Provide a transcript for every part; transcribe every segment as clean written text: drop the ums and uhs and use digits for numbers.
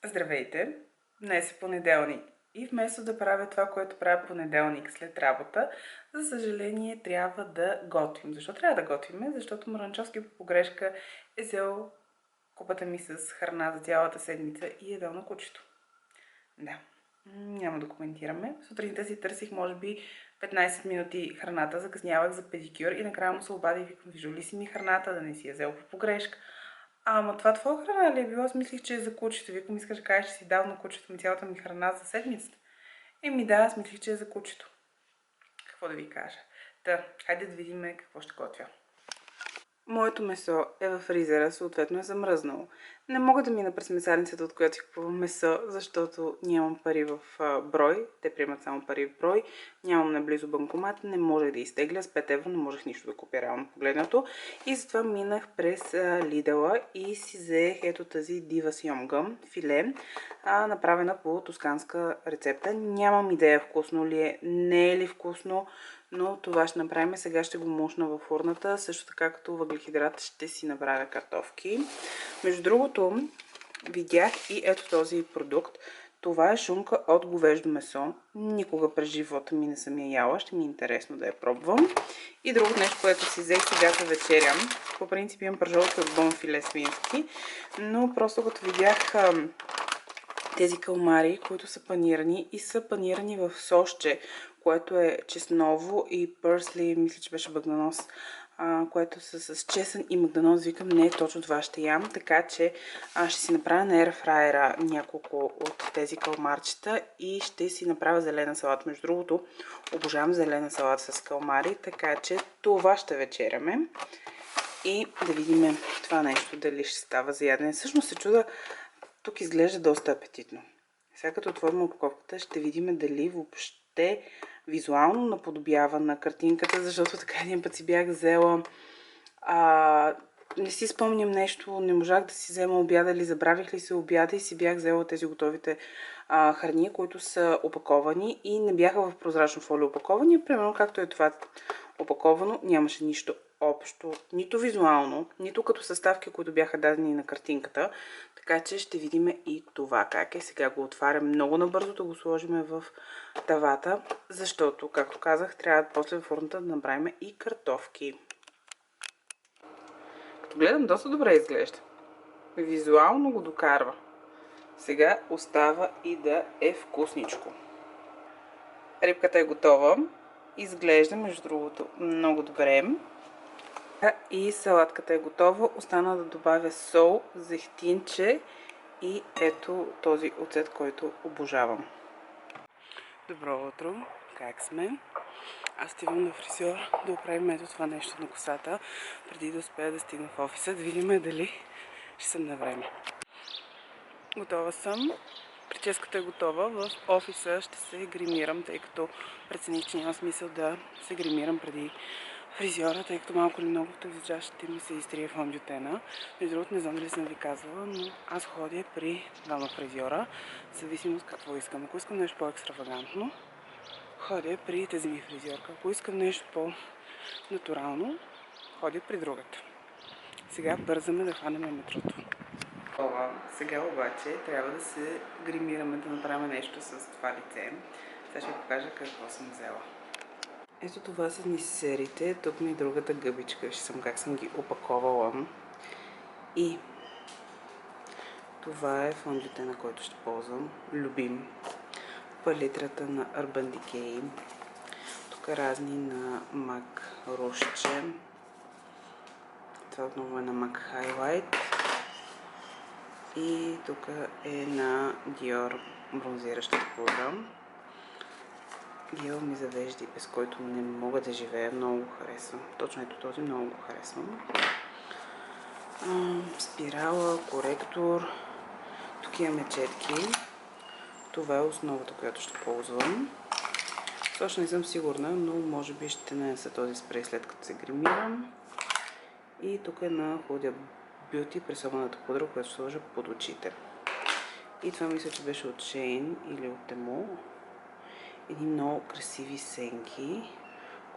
Здравейте! Днес е понеделник и вместо да правя това, което правя понеделник след работа, за съжаление трябва да готвим. Защо трябва да готвим? Защото Маранчовски по погрешка е взел купата ми с храна за цялата седмица и е дал на кучето. Да, няма да коментираме. Сутринта си търсих може би 15 минути храната, закъснявах за педикюр и накрая му се обадих и викам: вижда ли си ми храната, да не си я взел по погрешка. Ама това твоя храна ли е било? Аз мислих, че е за кучето. Викам, искаш да кажеш, че си дал на кучето ми цялата ми храна за седмицата. Еми да, аз мислих, че е за кучето. Какво да ви кажа? Та, хайде да видим какво ще готвя. Моето месо е във фризера, съответно е замръзнало. Не мога да мина през месарницата, от която си купувам месо, защото нямам пари в брой. Те приемат само пари в брой. Нямам наблизо банкомат, не можех да изтегля. С 5 евро не можех нищо да купя реално погледнато. И затова минах през Лидъла и си взех ето тази дива сьомга, филе, направена по тосканска рецепта. Нямам идея вкусно ли е, не е ли вкусно, но това ще направим. Сега ще го мушна в фурната. Също така като въглехидрат ще си направя картофки. Между другото, видях и ето този продукт. Това е шунка от говеждо месо. Никога през живота ми не съм я яла. Ще ми е интересно да я пробвам. И другото нещо, което си взех сега за вечеря. По принцип имам пържолки от бон филе свински, но просто като видях тези калмари, които са панирани и са панирани в сосче, което е чесново и пърсли, мисля, че беше багнанос, което са с чесън и магданоз. Викам, не, точно това ще ям, така че ще си направя на ерфрайера няколко от тези калмарчета и ще си направя зелена салата. Между другото, обожавам зелена салата с калмари, така че това ще вечеряме. И да видим това нещо дали ще става за ядене. Всъщност се чуда, тук изглежда доста апетитно. Сега като отворим опаковката, ще видим дали въобще визуално наподобява на картинката, защото така един път си бях взела... не си спомням нещо, не можах да си взема обяда или забравих ли се обяда и си бях взела тези готовите храни, които са опаковани и не бяха в прозрачно фолио опаковани. Примерно както е това опаковано, нямаше нищо общо, нито визуално, нито като съставки, които бяха дадени на картинката. Така че ще видим и това как е. Сега го отварям много набързо да го сложим в тавата, защото, както казах, трябва после в фурната да направим и картофки. Като гледам, доста добре изглежда. Визуално го докарва. Сега остава и да е вкусничко. Рибката е готова. Изглежда, между другото, много добре. И салатката е готова. Остана да добавя сол, зехтинче и ето този оцет, който обожавам. Добро утро! Как сме? Аз отивам на фризьор да оправим ето това нещо на косата, преди да успея да стигна в офиса, да видим дали ще съм на време. Готова съм. Прическата е готова. В офиса ще се гримирам, тъй като прецених, че няма смисъл да се гримирам преди фризьора, тъй като малко или много този ще ми се изтрие фондютена. Между другото, не знам дали съм ви казвала, но аз ходя при двама фризьора, в зависимост какво искам. Ако искам нещо по-екстравагантно, ходя при тази ми фризьорка. Ако искам нещо по-натурално, ходя при другата. Сега бързаме да хванем метрото. Сега обаче трябва да се гримираме, да направим нещо с това лице. Сега ще ви покажа какво съм взела. Ето това са ни серите. Тук ми е другата гъбичка. Вижте съм как съм ги опаковала. И това е фондютена, който ще ползвам. Любим. Палитрата на Urban Decay. Тук разни на MAC Rouge. Това отново е на MAC Highlight. И тук е на Dior бронзиращата пудра. Гел ми завежди, без който не мога да живея. Много го харесвам. Точно ето този много го харесвам. Спирала, коректор. Тук имаме четки. Това е основата, която ще ползвам. Точно не съм сигурна, но може би ще нанеса този спрей след като се гримирам. И тук е на Huda Beauty пресованата пудра, която ще сложа под очите. И това мисля, че беше от Shein или от Temu. Едни много красиви сенки,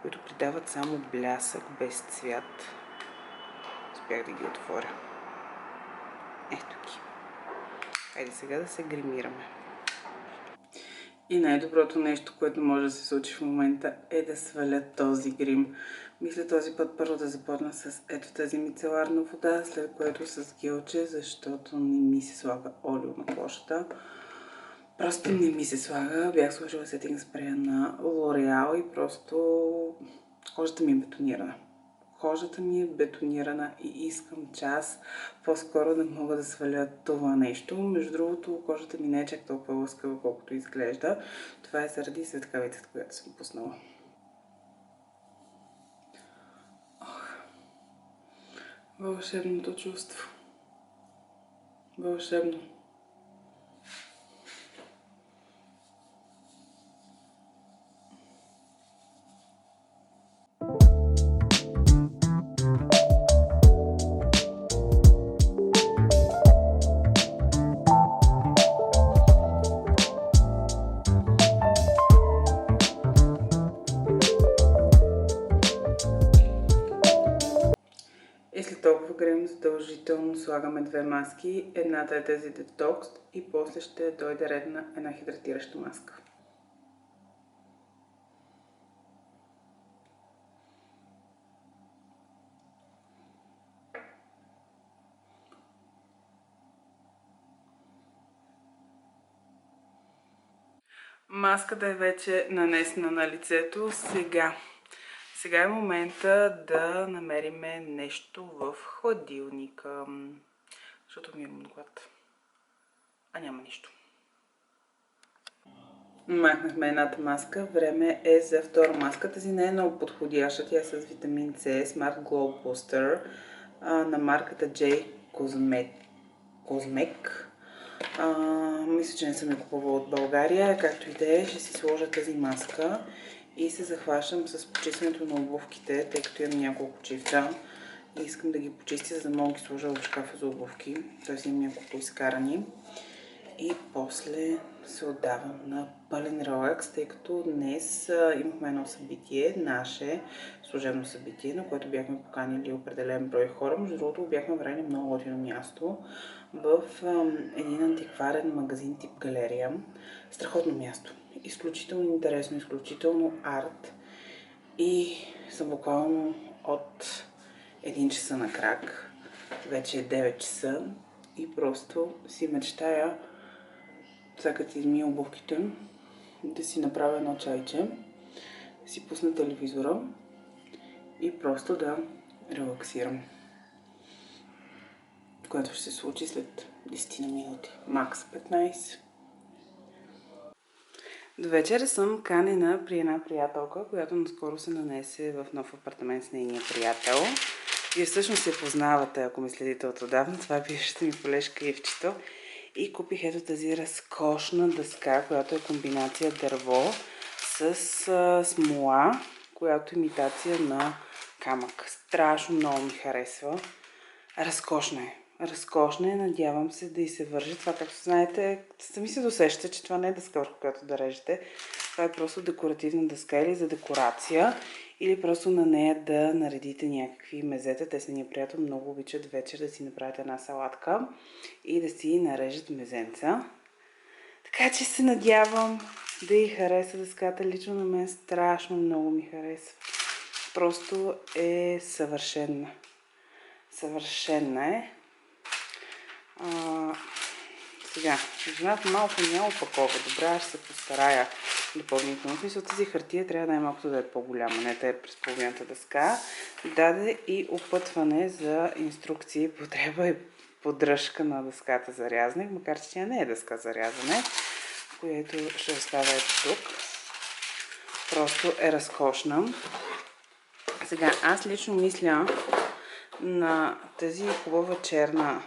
които придават само блясък без цвят. Успях да ги отворя. Ето ги. Хайде сега да се гримираме. И най-доброто нещо, което може да се случи в момента, е да сваля този грим. Мисля този път първо да започна с ето тази мицеларна вода, след което с гелче, защото не ми се слага олио на кожата. Просто не ми се слага. Бях сложила сетинг спрея на L'Oreal и просто кожата ми е бетонирана. Кожата ми е бетонирана и искам час по-скоро да мога да сваля това нещо. Между другото, кожата ми не е чак толкова лъскава, колкото изглежда. Това е заради светкавицата, която съм пуснала. Вълшебното чувство. Вълшебно. И след толкова време задължително слагаме две маски. Едната е тази детокс и после ще дойде ред на една хидратираща маска. Маската е вече нанесена на лицето. Сега е момента да намерим нещо в хладилника, защото ми е глад. А няма нищо. Махнахме едната маска. Време е за втора маска. Тази не е много подходяща. Тя е с витамин С, Smart Glow Booster на марката J Cosmec. Мисля, че не съм я купувала от България. Както и да е, ще си сложа тази маска и се захващам с почистването на обувките, тъй като имам няколко чифта и искам да ги почистя, за да мога да ги сложа в шкафа за обувки. Т.е. имам няколко изкарани. И после се отдавам на пълен релакс, тъй като днес имахме едно събитие, наше служебно събитие, на което бяхме поканили определен брой хора. Между другото, бяхме време много готино място в един антикварен магазин тип галерия. Страхотно място. Изключително интересно, изключително арт. И съм буквално от 1 часа на крак. Вече е 9 часа и просто си мечтая, сега като измия обувките, да си направя едно чайче, да си пусна телевизора и просто да релаксирам. Което ще се случи след 10 на минути. Макс 15. До вечера съм канена при една приятелка, която наскоро се нанесе в нов апартамент с нейния приятел. Вие всъщност се познавате, ако ме следите от отдавна. Това е бившата ми колежка Ивчето. И купих ето тази разкошна дъска, която е комбинация дърво с смола, която е имитация на камък. Страшно много ми харесва. Разкошна е. Разкошна е, надявам се да й се вържи. Това, както знаете, сами се досещате, че това не е дъска, върху която да режете. Това е просто декоративна дъска или за декорация, или просто на нея да наредите някакви мезета. Те са ни приятел, много обичат вечер да си направят една салатка и да си нарежат мезенца. Така че се надявам да й хареса дъската. Лично на мен страшно много ми харесва. Просто е съвършена. Съвършена е. Сега, жената малко няма опакова. Добре, аз ще се постарая допълнително. В смисъл, тази хартия трябва най-малкото да е по-голяма, не да е през половината дъска. Даде и опътване за инструкции, потреба и поддръжка на дъската за рязане, макар че тя не е дъска за рязане, което ще оставя ето тук. Просто е разкошна. Сега, аз лично мисля на тази хубава черна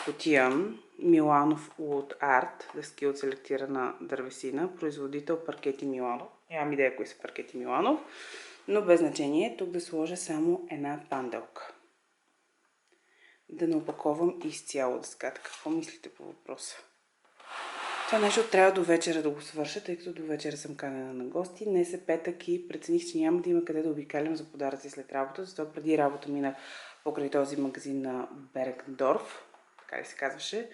кутия Миланов Wood Art, дъски от селектирана дървесина, производител Паркети Миланов. Нямам идея кои са Паркети Миланов, но без значение. Тук да сложа само една панделка. Да не опаковам изцяло дъската. Какво мислите по въпроса? Това нещо трябва до вечера да го свърша, тъй като до вечера съм канена на гости. Днес е петък и прецених, че няма да има къде да обикалям за подаръци след работа, затова преди работа минах покрай този магазин на Бергдорф. така ли се казваше,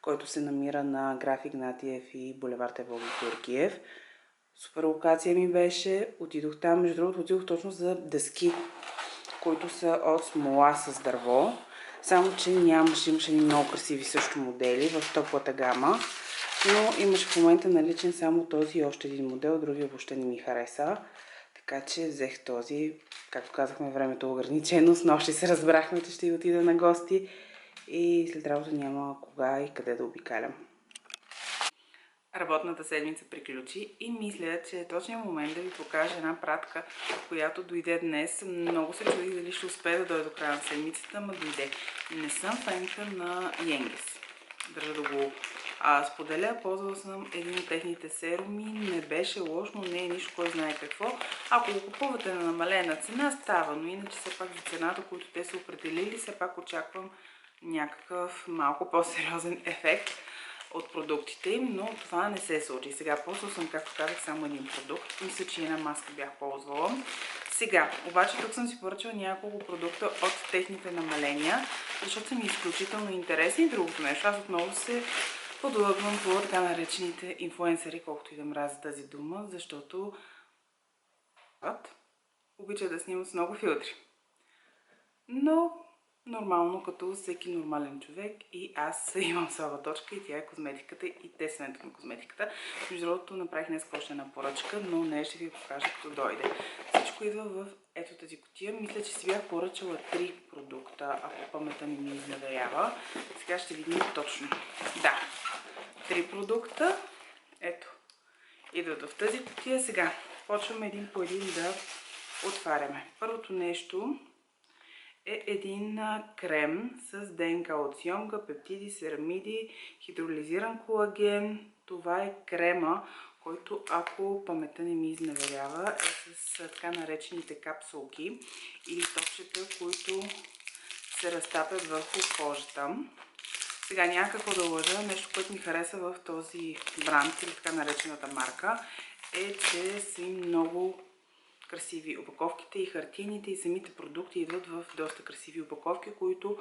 който се намира на Граф Игнатиев и булевард Евгений Георгиев. Супер локация ми беше. Отидох там, между другото отидох точно за дъски, които са от смола с дърво. Само, че имаше много красиви също модели в топлата гама. Но имаше в момента наличен само този и още един модел, другия въобще не ми хареса. Така че взех този. Както казахме, времето е ограничено. С нощи се разбрахме, че ще отида на гости. И след работа няма кога и къде да обикалям. Работната седмица приключи и мисля, че е точният момент да ви покажа една пратка, която дойде днес. Много се чудих дали ще успея да дойда до края на седмицата, но дойде. Не съм фенка на Йенгис. Държа да го споделя. Ползвала съм един от техните серуми. Не беше лош, но не е нищо, кой знае какво. Ако го купувате на намалена цена, става, но иначе все пак за цената, които те са определили, все пак очаквам някакъв малко по-сериозен ефект от продуктите им, но това не се случи. Сега ползвал съм, както казах, само един продукт. Мисля, че една маска бях ползвала. Сега, обаче тук съм си поръчала няколко продукта от техните намаления, защото са ми изключително интересни. И другото нещо, аз отново се подлъгвам по така наречените инфлуенсъри, колкото и да мразя тази дума, защото обича да снимат с много филтри. Но нормално, като всеки нормален човек, и аз имам слаба точка и тя е козметиката и тестването на козметиката. Между другото, направих днес още една поръчка, но не ще ви покажа като дойде. Всичко идва в ето тази кутия. Мисля, че си бях поръчала 3 продукта, ако паметта ми изневерява. Сега ще видим точно. Да, 3 продукта. Ето, идват в тази кутия. Сега почваме един по един да отваряме. Първото нещо е един крем с ДНК от сьомга, пептиди, серамиди, хидролизиран колаген. Това е крема, който, ако паметта не ми изневерява, е с така наречените капсулки или топчета, които се разтапят върху кожата. Сега няма какво да лъжа. Нещо, което ми хареса в този бранд или така наречената марка, е, че са им много красиви опаковките и хартийните и самите продукти идват в доста красиви опаковки, които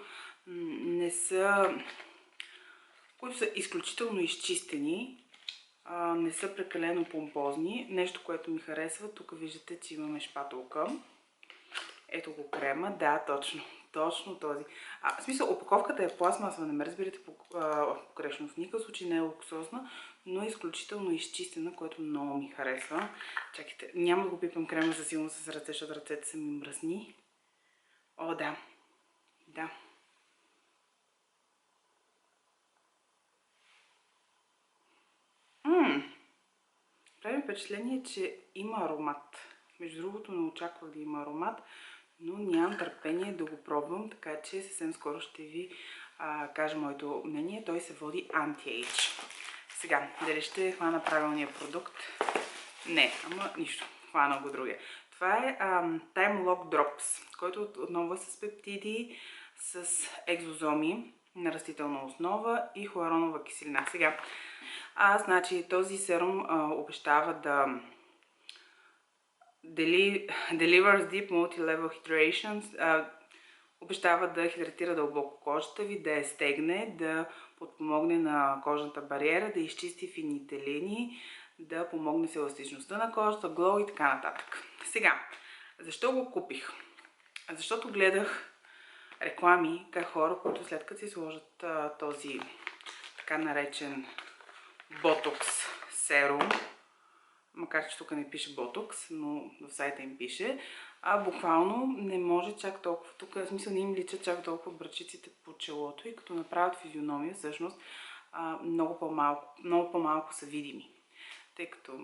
са изключително изчистени, не са прекалено помпозни. Нещо, което ми харесва, тук виждате, че имаме шпатулка. Ето го крема, да, точно този. В смисъл, опаковката е пластмасова, не ме разбирате погрешно, в никакъв случай не е луксозна, но е изключително изчистена, което много ми харесва. Чакайте, няма да го пипам крема за силно с ръце, защото ръцете са ми мръсни. О, да. Да. Прави впечатление, че има аромат. Между другото, не очаквах да има аромат, но нямам търпение да го пробвам, така че съвсем скоро ще ви кажа моето мнение. Той се води Anti-Age. Сега, дали ще хвана правилния продукт? Не, ама нищо. Хвана го другия. Това е Time Lock Drops, който отново е с пептиди, с екзозоми на растителна основа и хуаронова киселина. Сега, значи този серум обещава да delivers deep multi-level hydration, обещава да хидратира дълбоко кожата ви, да я стегне, да подпомогне на кожната бариера, да изчисти финните линии, да помогне с еластичността на кожата, глоу и така нататък. Сега, защо го купих? Защото гледах реклами как хора, които след като си сложат този така наречен ботокс серум, макар че тук не пише ботокс, но в сайта им пише, буквално не може чак толкова, тук в смисъл не им личат чак толкова бръчиците по челото и като направят физиономия, всъщност много по-малко са видими. Тъй като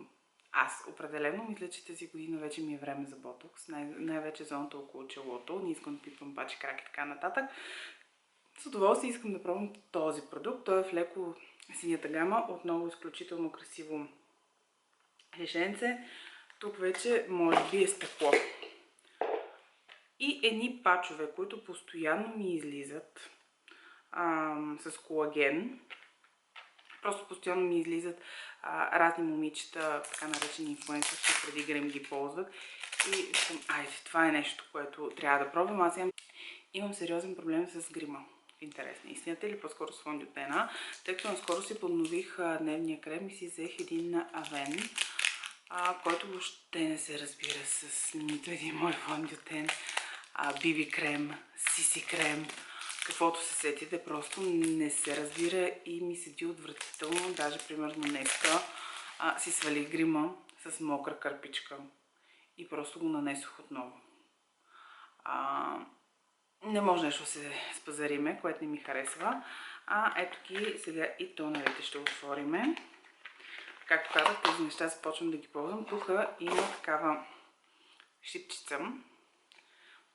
аз определено мисля, че тази година вече ми е време за ботокс, най-вече зоната около челото, не искам да пипам пачи, крак и така нататък. С удоволствие искам да пробвам този продукт, той е в леко синята гама, отново изключително красиво решенце. Тук вече може би е стъкло. И едни пачове, които постоянно ми излизат с колаген. Просто постоянно ми излизат разни момичета, така наречени инфлуенсърки, преди грим ги ползват. И съм, това е нещо, което трябва да пробвам. Аз имам сериозен проблем с грима. в интерес на истината, или по-скоро с фондютена, тъй като наскоро си поднових дневния крем и си взех един на Авен, който въобще не се разбира с нито един мой фондютен, BB крем, CC крем, каквото се сетите, просто не се разбира и ми седи отвратително. Даже примерно днеска си свалих грима с мокра кърпичка и просто го нанесох отново. Не може нещо да се спазариме, което не ми харесва. Ето ги сега и тонерите ще отвориме. Както казах, тези неща започвам да ги ползвам. Тук има такава шипчица.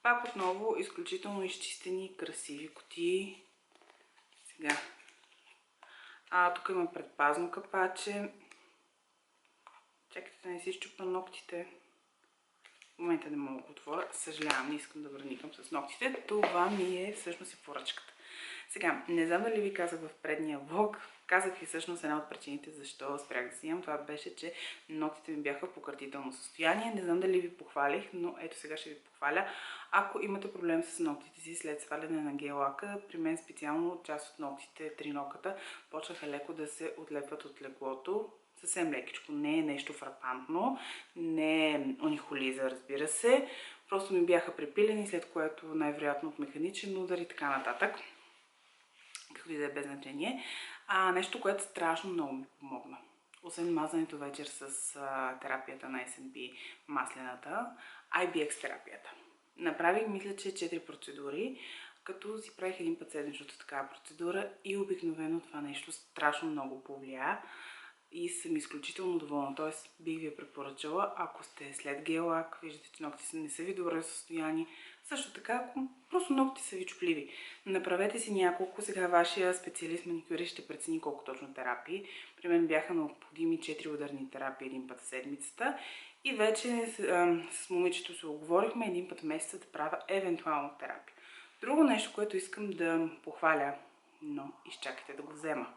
Пак отново изключително изчистени, красиви кутии. Сега. Тук има предпазно капаче. Чакайте да не си щупа ногтите. В момента не мога да го отворя. Съжалявам, не искам да върникам с ногтите. Това ми е всъщност и поръчката. Сега, не знам дали ви казах в предния влог. Казах ви всъщност една от причините защо спрях да си имам. Това беше, че ногтите ми бяха в пократително състояние. Не знам дали ви похвалих, но ето сега ще ви похваля. Ако имате проблем с ногтите си след сваляне на гел-лака, при мен специално част от ногтите, триноката, почнаха леко да се отлепват от леглото. Съвсем лекичко, не е нещо фрапантно, не е унихолиза, разбира се. Просто ми бяха припилени, след което най-вероятно от механичен удар и така нататък. Както и да е без значение. Нещо, което страшно много ми помогна. Освен мазането вечер с терапията на SNB, маслената, IBX терапията. Направих, мисля, че 4 процедури, като си правих един път седмичната такава процедура и обикновено това нещо страшно много повлия. И съм изключително доволна, т.е. бих ви я препоръчала, ако сте след гел-лак, виждате, че ногти не са ви добре в състояние. Също така, ако просто ногти са ви чупливи, направете си няколко, сега вашия специалист маникюрист ще прецени колко точно терапии. При мен бяха необходими 4 ударни терапии един път в седмицата и вече с момичето се оговорихме един път в месеца да правя евентуално терапия. Друго нещо, което искам да похваля, но изчакайте да го взема.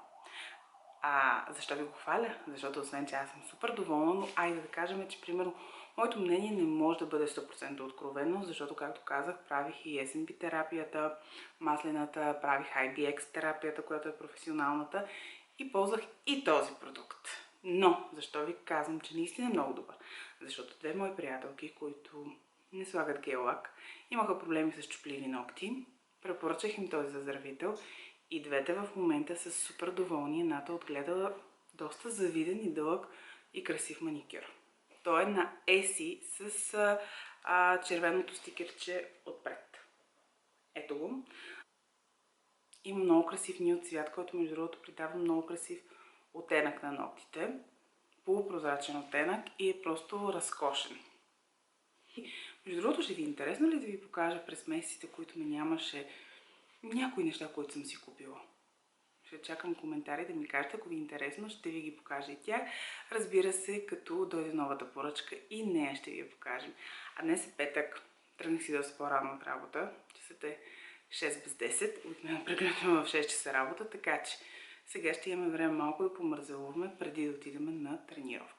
Защо ви го хваля? Защото освен, че аз съм супер доволна, но айде да кажем, че примерно моето мнение не може да бъде 100% откровено, защото, както казах, правих и SNB терапията, маслената, правих IBX терапията, която е професионалната и ползвах и този продукт. Но, защо ви казвам, че наистина е много добър? Защото две мои приятелки, които не слагат гел-лак, имаха проблеми с чупливи ногти, препоръчах им този заздравител. И двете в момента са супер доволни. Едната отгледала доста завиден и дълъг и красив маникюр. Той е на Еси с червеното стикерче отпред. Ето го. Има много красив нюд цвят, който между другото придава много красив оттенък на ногтите. Полупрозрачен оттенък и е просто разкошен. Между другото, ще ви е интересно ли да ви покажа през месеците, които ме нямаше, някои неща, които съм си купила. Ще чакам коментари да ми кажете, ако ви е интересно, ще ви ги покажа и тях. Разбира се, като дойде новата поръчка и нея ще ви я покажем. А днес е петък, тръгнах си доста по-рано от работа, часът е 6 без 10, обикновено приключвам в 6 часа работа, така че сега ще имаме време малко да помързелуваме преди да отидем на тренировка.